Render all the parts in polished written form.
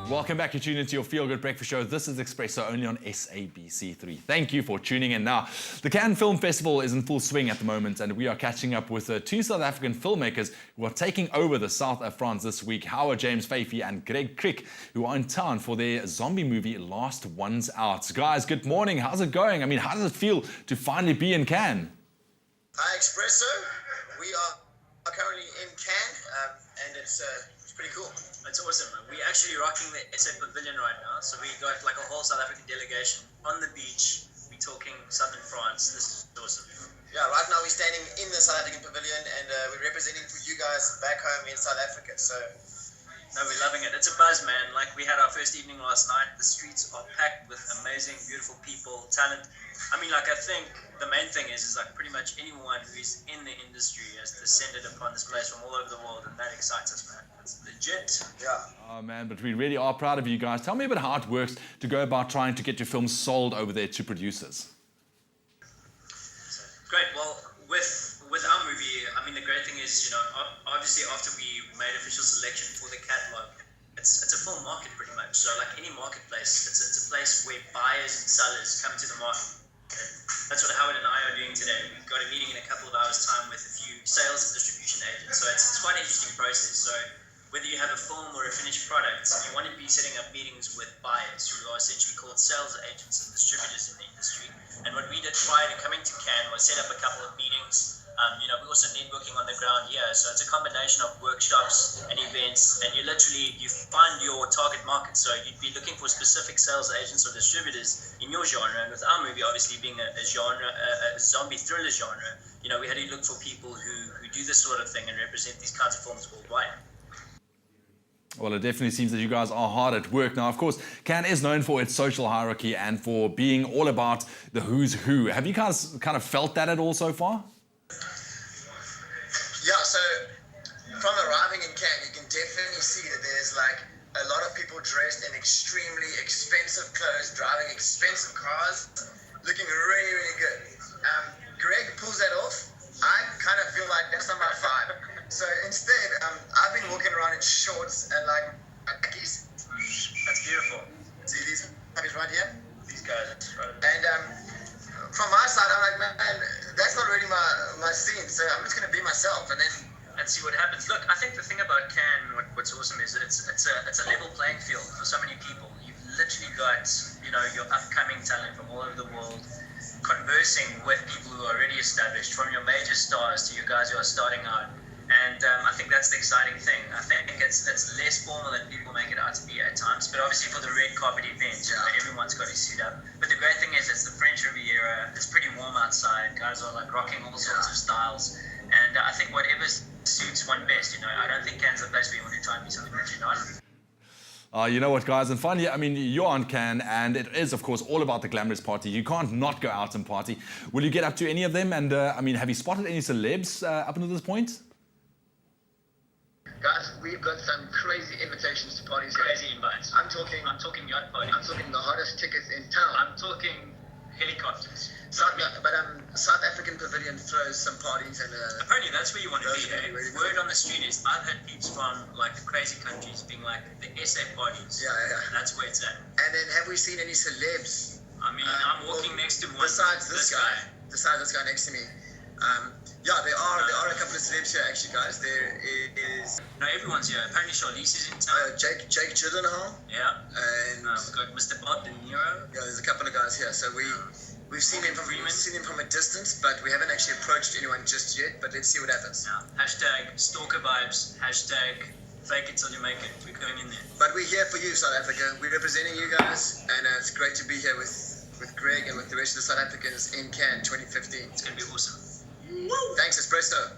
Welcome back. You're tuning into your Feel Good Breakfast Show. This is Expresso, only on SABC3. Thank you for tuning in. Now, the Cannes Film Festival is in full swing at the moment, and we are catching up with two South African filmmakers who are taking over the south of France this week. Howard James Fyvie and Kriek, who are in town for their zombie movie, Last Ones Out. Guys, good morning. How's it going? I mean, how does it feel to finally be in Cannes? Hi, Expresso. We are currently in Cannes, and it's pretty cool. It's awesome. We're actually rocking the SA Pavilion right now. So we got like a whole South African delegation on the beach. We're talking southern France. This is awesome. Yeah, right now we're standing in the South African Pavilion, and we're representing for you guys back home in South Africa. So, no, we're loving it. It's a buzz, man. Like, we had our first evening last night. The streets are packed with amazing, beautiful people, talent. I mean, like, I think the main thing is like pretty much anyone who is in the industry has descended upon this place from all over the world, and that excites us, man. It's legit. Yeah. Oh, man, but we really are proud of you guys. Tell me about how it works to go about trying to get your film sold over there to producers. Great. Well, with our movie, I mean, the great thing is, you know, obviously after we made official selection for the catalog, it's a full market pretty much. So like any marketplace, it's a place where buyers and sellers come to the market. And that's what Howard and I are doing today. We've got a meeting in a couple of hours' time with a few sales and distribution agents. So it's quite an interesting process. So whether you have a film or a finished product, you want to be setting up meetings with buyers who are essentially called sales agents and distributors in the industry. And what we did prior to coming to Cannes was set up a couple of meetings. You know, we're also networking on the ground here. So it's a combination of workshops and events, and you find your target market. So you'd be looking for specific sales agents or distributors in your genre. And with our movie obviously being a zombie thriller genre, you know, we had to look for people who do this sort of thing and represent these kinds of films worldwide. Well, it definitely seems that you guys are hard at work. Now, of course, Cannes is known for its social hierarchy and for being all about the who's who. Have you guys kind of felt that at all so far? Yeah, so from arriving in Cannes, you can definitely see that there's like a lot of people dressed in extremely expensive clothes, driving expensive cars, looking really, really good. Greg pulls that off. I kind of feel like that's not my vibe. So instead, I've been walking around in shorts and like khakis. That's beautiful. See these khakis right here? These guys, right. And from my side, I'm like, man, that's not really my scene. So I'm just gonna be myself, and see what happens. Look, I think the thing about Cannes, what's awesome is it's a level playing field for so many people. You've literally got, you know, your upcoming talent from all over the world conversing with people who are already established, from your major stars to you guys who are starting out. And I think that's the exciting thing. I think it's less formal than people make it out to be at times. But obviously for the red carpet events, you know, everyone's got to suit up. But the great thing is it's the French Riviera. It's pretty warm outside. Guys are like rocking all sorts of styles. And I think whatever suits one best, you know. I don't think Cannes is a place where you want to try and be something that you're not. You know what, guys, and finally, I mean, you're on Cannes, and it is, of course, all about the glamorous party. You can't not go out and party. Will you get up to any of them? And, I mean, have you spotted any celebs up until this point? guys, we've got some crazy invitations to parties. Crazy invites. I'm talking yacht parties. I'm talking the hottest tickets in town. I'm talking helicopters. South African Pavilion throws some parties, and apparently that's where you want to be. Really Word on the street is I've had peeps from like the crazy countries being like the SA parties. Yeah. And that's where it's at. And then have we seen any celebs? I mean, I'm walking next to one. Besides this guy next to me. There are a couple of celebs here actually, guys. There is. No, everyone's here. Apparently Charlize is in town. Jake Gyllenhaal. Yeah. And we've got Mr. Bob De Niro. Yeah, there's a couple of guys here. So we've seen him from a distance, but we haven't actually approached anyone just yet. But let's see what happens. Yeah. Hashtag stalker vibes. Hashtag fake it till you make it. We're going in there. But we're here for you, South Africa. We're representing you guys, and it's great to be here with Greg and with the rest of the South Africans in Cannes 2015. It's going to be awesome. Thanks, Expresso.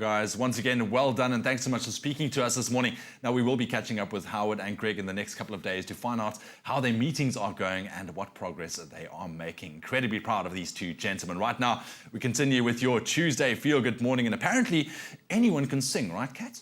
Guys, once again, well done, and thanks so much for speaking to us this morning. Now, we will be catching up with Howard and Greg in the next couple of days to find out how their meetings are going and what progress they are making. Incredibly proud of these two gentlemen. Right now, we continue with your Tuesday Feel Good Morning, and apparently anyone can sing, right, Kat?